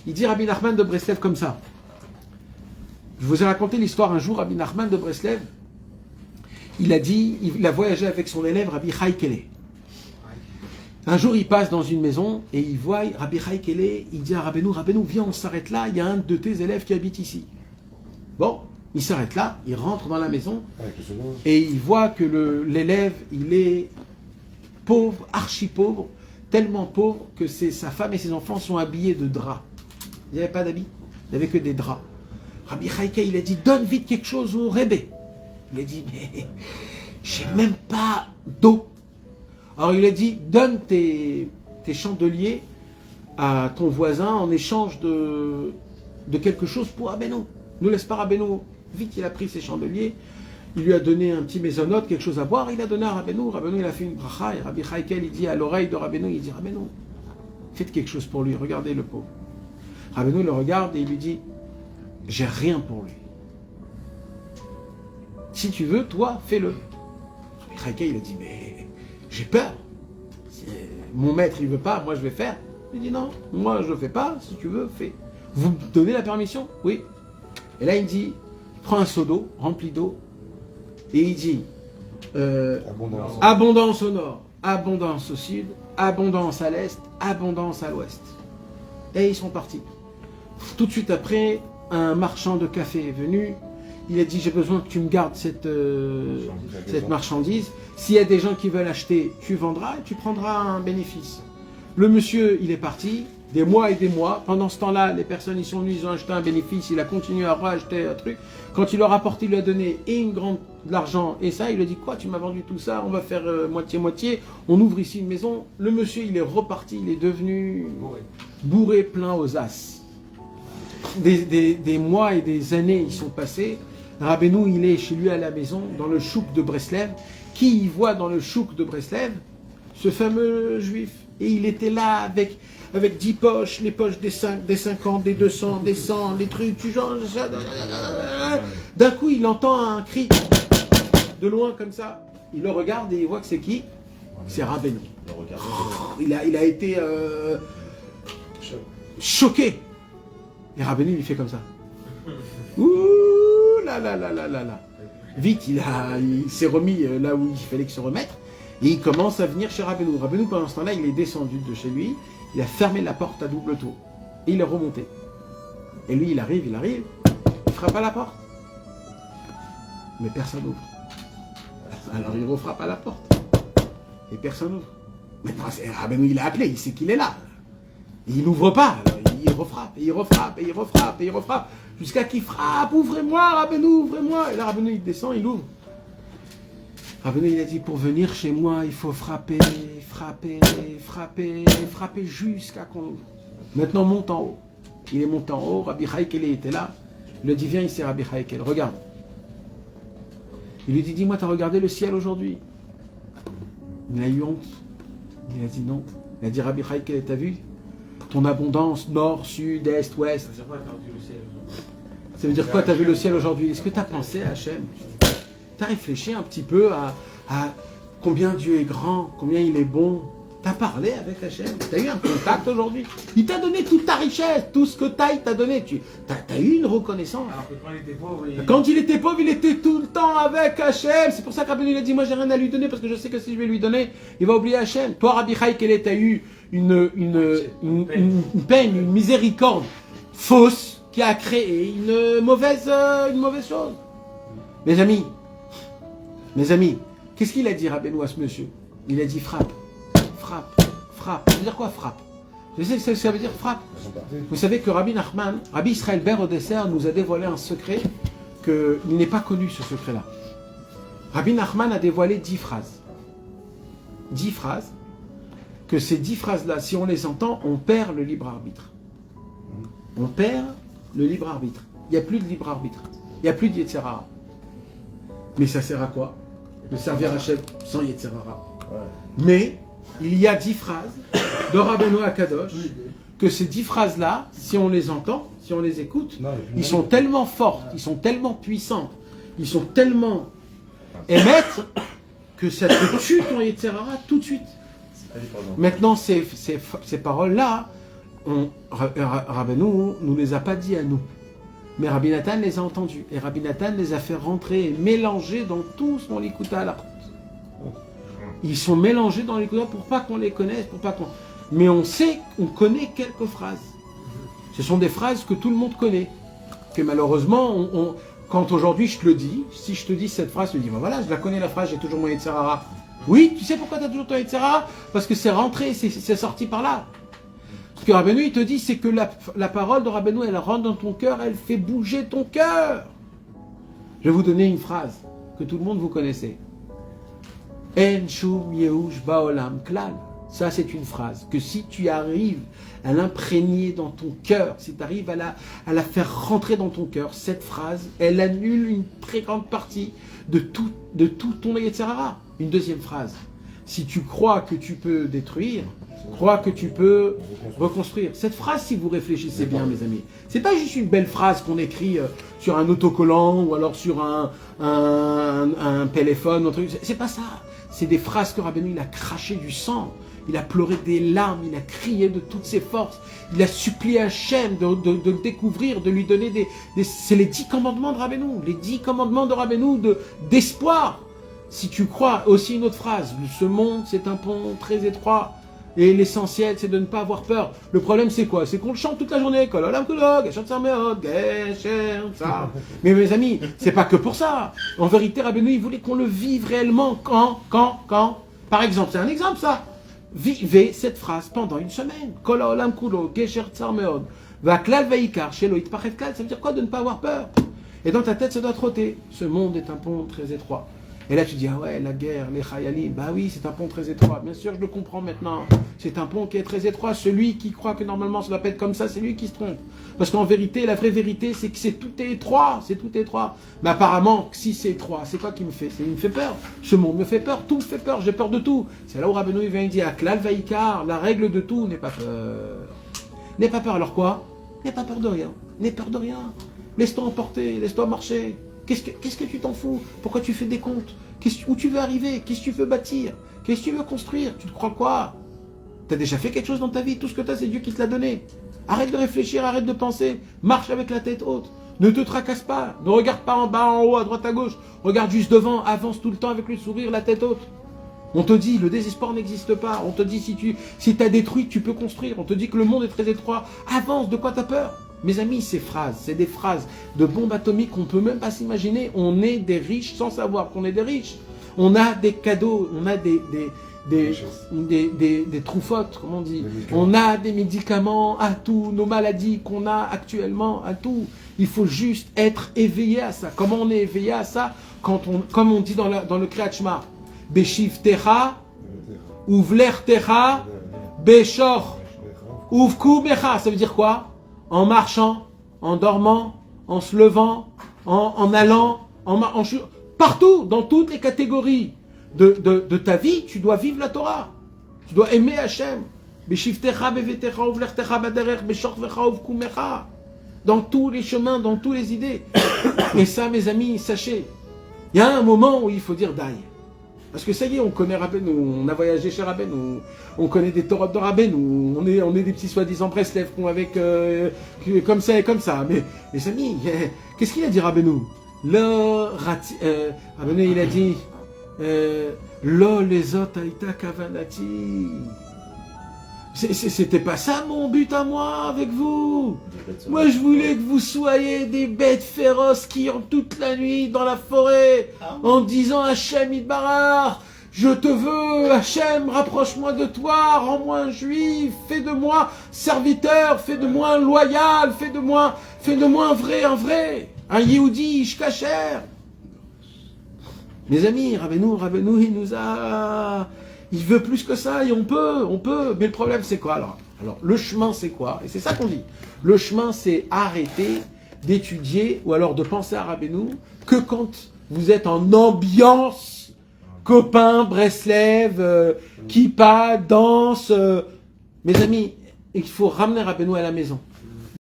Il dit Rabbi Nachman de Breslev comme ça. Je vous ai raconté l'histoire un jour, Rabbi Nachman de Breslev, il a voyagé avec son élève Rabbi Chaïkele. Un jour, il passe dans une maison et il voit Rabbi Chaïkele, il dit à Rabbeinu, viens, on s'arrête là, il y a un de tes élèves qui habite ici. Bon, il s'arrête là, il rentre dans la maison et il voit que l'élève, il est pauvre, archi pauvre, tellement pauvre que sa femme et ses enfants sont habillés de draps. Il n'y avait pas d'habits, il n'y avait que des draps. Rabbi Chaïkele, il a dit, donne vite quelque chose au Rebbe. Il a dit, mais j'ai même pas d'eau. Alors il a dit, donne tes chandeliers à ton voisin en échange de quelque chose pour Rabbeinu. Ne laisse pas Rabbeinu. Vite, il a pris ses chandeliers, il lui a donné un petit maisonnote, quelque chose à boire, il a donné à Rabbeinu. Rabbeinu, il a fait une bracha, et Rabbi Chaïkele, il dit à l'oreille de Rabbeinu, il dit, Rabbeinu, faites quelque chose pour lui, regardez le pauvre. Rabbeinu le regarde et il lui dit, j'ai rien pour lui. Si tu veux, toi, fais-le. Rabbi Chaïkele, il a dit, mais j'ai peur. Mon maître, il veut pas, moi je vais faire. Il dit non, moi je ne fais pas, si tu veux, fais. Vous me donnez la permission? Oui. Et là il dit, prends un seau d'eau, rempli d'eau, et il dit, abondance au nord, abondance au sud, abondance à l'est, abondance à l'ouest. Et ils sont partis. Tout de suite après, un marchand de café est venu. Il a dit, j'ai besoin que tu me gardes cette marchandise. S'il y a des gens qui veulent acheter, tu vendras et tu prendras un bénéfice. Le monsieur, il est parti, des mois et des mois. Pendant ce temps-là, les personnes, ils sont venus, ils ont acheté un bénéfice. Il a continué à racheter un truc. Quand il leur a apporté, il lui a donné et une grande de l'argent et ça. Il lui a dit, quoi, tu m'as vendu tout ça, on va faire moitié-moitié. On ouvre ici une maison. Le monsieur, il est reparti, il est devenu bourré plein aux as. Des mois et des années, ils sont passés. Rabbeinu, il est chez lui à la maison, dans le chouk de Breslev. Qui y voit dans le chouk de Breslev ce fameux juif? Et il était là avec 10 poches, les poches des 50, des 200, des 100, les trucs, tu genre... D'un coup, il entend un cri de loin comme ça. Il le regarde et il voit que c'est qui? C'est Rabbeinu. Il a été choqué. Et Rabbeinu, il fait comme ça. Ouh là là là là là là. Vite, il s'est remis là où il fallait qu'il se remette. Et il commence à venir chez Rabbeinu. Rabbeinu, pendant ce temps-là, il est descendu de chez lui. Il a fermé la porte à double tour. Et il est remonté. Et lui, il arrive. Il frappe à la porte. Mais personne n'ouvre. Alors il refrappe à la porte. Et personne n'ouvre. Maintenant, Rabbeinu, il a appelé. Il sait qu'il est là. Et il n'ouvre pas. Alors, il refrappe, et il refrappe, et il refrappe, et il refrappe. Jusqu'à qu'il frappe, ouvrez-moi, Rabbeinu, ouvrez-moi. Et là, Rabbeinu, il descend, il ouvre. Rabbeinu, il a dit, pour venir chez moi, il faut frapper, frapper, frapper, frapper jusqu'à qu'on ouvre. Maintenant, monte en haut. Il est monté en haut, Rabbi Chaïkele était là. Il lui a dit, viens ici, Rabbi Chaïkele, regarde. Il lui dit, dis-moi, t'as regardé le ciel aujourd'hui? Il a eu honte. Il a dit non. Il a dit, Rabbi Chaïkele, t'as vu ton abondance, nord, sud, est, ouest. Ça veut dire quoi, t'as vu le ciel aujourd'hui? Est-ce que t'as pensé à Hachem? T'as réfléchi un petit peu à combien Dieu est grand, combien il est bon? T'as parlé avec Hachem? T'as eu un contact aujourd'hui? Il t'a donné toute ta richesse, tout ce que t'as, il t'a donné. T'as eu une reconnaissance. Alors que quand il était pauvre, il était tout le temps avec Hachem. C'est pour ça que Rabbi il a dit, moi j'ai rien à lui donner parce que je sais que si je vais lui donner, il va oublier Hachem. Toi, Rabbi Chaïkele, t'as eu une peine, une miséricorde fausse qui a créé une mauvaise chose. Mes amis, qu'est-ce qu'il a dit Rabbeinu à ce monsieur? Il a dit frappe, frappe, frappe. Ça veut dire quoi frappe? Je sais ce que ça veut dire frappe. Vous savez que Rabbi Nachman, Rabbi Israël Ber au dessert nous a dévoilé un secret qu'il n'est pas connu, ce secret-là. Rabbi Nachman a dévoilé 10 phrases. 10 phrases, que ces 10 phrases-là, si on les entend, on perd le libre arbitre. On perd le libre arbitre. Il n'y a plus de libre arbitre. Il n'y a plus de Yetzer Hara. Mais ça sert à quoi? De servir Hachem sans Yetzer Hara. Mais il y a 10 phrases de Rabbeinu Akadosh, que ces 10 phrases-là, si on les entend, si on les écoute, ils sont tellement fortes, ils sont tellement puissantes, ils sont tellement émettent que ça te tue ton Yetzer Hara tout de suite. Maintenant, ces paroles-là, Rabbeinu nous les a pas dit à nous. Mais Rabbi Nathan les a entendus. Et Rabbi Nathan les a fait rentrer et mélanger dans tout son Likuta à la porte. Ils sont mélangés dans les Likuta pour pas qu'on les connaisse, pour pas qu'on... Mais on connaît quelques phrases. Ce sont des phrases que tout le monde connaît. Que malheureusement, quand aujourd'hui je te le dis, si je te dis cette phrase, tu te dis, ben voilà, je la connais la phrase, j'ai toujours mon Yetzirara. Oui, tu sais pourquoi tu as toujours ton Yetzirara? Parce que c'est rentré, c'est sorti par là. Ce que Rabbeinu il te dit, c'est que la parole de Rabbeinu, elle rentre dans ton cœur, elle fait bouger ton cœur. Je vais vous donner une phrase que tout le monde vous connaissez. En shum yehush baolam klal. Ça, c'est une phrase que si tu arrives à l'imprégner dans ton cœur, si tu arrives à la faire rentrer dans ton cœur, cette phrase, elle annule une très grande partie de tout ton Yetzirara. Une deuxième phrase. Si tu crois que tu peux détruire, crois que tu peux reconstruire. Cette phrase, si vous réfléchissez bien, mes amis, c'est pas juste une belle phrase qu'on écrit sur un autocollant ou alors sur un téléphone, c'est pas ça. C'est des phrases que Rabbeinu il a craché du sang, il a pleuré des larmes, il a crié de toutes ses forces, il a supplié Hachem de le découvrir, de lui donner c'est les 10 commandements de Rabbeinu, les 10 commandements de Rabbeinu d'espoir. Si tu crois, aussi une autre phrase, ce monde c'est un pont très étroit, et l'essentiel c'est de ne pas avoir peur. Le problème c'est quoi? C'est qu'on le chante toute la journée. Mais mes amis, c'est pas que pour ça. En vérité, Rabbeinu il voulait qu'on le vive réellement. Quand par exemple, c'est un exemple ça. Vivez cette phrase pendant une semaine. Ça veut dire quoi de ne pas avoir peur? Et dans ta tête ça doit trotter. Ce monde est un pont très étroit. Et là tu dis, ah ouais, la guerre, les chayalim, bah oui, c'est un pont très étroit. Bien sûr, je le comprends maintenant. C'est un pont qui est très étroit. Celui qui croit que normalement ça doit pas être comme ça, c'est lui qui se trompe. Parce qu'en vérité, la vraie vérité, c'est que tout est étroit. C'est tout étroit. Mais apparemment, si c'est étroit, c'est quoi qui me fait? Il me fait peur. Ce monde me fait peur. Tout me fait peur. J'ai peur de tout. C'est là où Rabbeinu il vient et dit, Aklal Vaikar, la règle de tout, n'aie pas peur. N'aie pas peur. Alors quoi? N'aie pas peur de rien. N'aie peur de rien. Laisse-toi emporter. Laisse-toi marcher. Qu'est-ce que tu t'en fous? Pourquoi tu fais des comptes? Où tu veux arriver? Qu'est-ce que tu veux bâtir? Qu'est-ce que tu veux construire? Tu te crois quoi? Tu as déjà fait quelque chose dans ta vie. Tout ce que tu as, c'est Dieu qui te l'a donné. Arrête de réfléchir, arrête de penser. Marche avec la tête haute. Ne te tracasse pas. Ne regarde pas en bas, en haut, à droite, à gauche. Regarde juste devant. Avance tout le temps avec le sourire, la tête haute. On te dit, le désespoir n'existe pas. On te dit, si tu as détruit, tu peux construire. On te dit que le monde est très étroit. Avance, de quoi tu as peur? Mes amis, ces phrases, c'est des phrases de bombes atomiques qu'on ne peut même pas s'imaginer. On est des riches sans savoir qu'on est des riches. On a des cadeaux, on a des troufottes, comme on dit. On a des médicaments à tout, nos maladies qu'on a actuellement à tout. Il faut juste être éveillé à ça. Comment on est éveillé à ça? Comme on dit dans le Kriyat Shema, Beshiv Techa, Uvler Techa, Beshor, Uvku Becha. Ça veut dire quoi? En marchant, en dormant, en se levant, en allant, partout, dans toutes les catégories de ta vie, tu dois vivre la Torah. Tu dois aimer Hachem. Dans tous les chemins, dans toutes les idées. Et ça, mes amis, sachez, il y a un moment où il faut dire d'aïe. Parce que ça y est, on connaît Rabbeinu, on a voyagé chez Rabbeinu, on connaît des Torahs de Rabbeinu, on est des petits soi-disant Breslev avec comme ça et comme ça. Mais les amis, qu'est-ce qu'il a dit Rabbeinu? Rabbeinu il a dit Lo lezot aïta kavanati. C'était pas ça mon but à moi avec vous. Moi je voulais que vous soyez des bêtes féroces qui ont toute la nuit dans la forêt en disant Hachem Yitbarach, je te veux Hachem, rapproche-moi de toi, rends-moi un juif, fais de moi serviteur, fais de moi un loyal, fais de moi un vrai, un Yehudi Ishkacher. Mes amis, Rabbeinu il veut plus que ça et on peut. Mais le problème, c'est quoi alors? Le chemin, c'est quoi? Et c'est ça qu'on dit. Le chemin, c'est arrêter d'étudier ou alors de penser à Rabbeinu que quand vous êtes en ambiance, copain, Breslev, kippa, danse. Mes amis, il faut ramener Rabbeinu à la maison.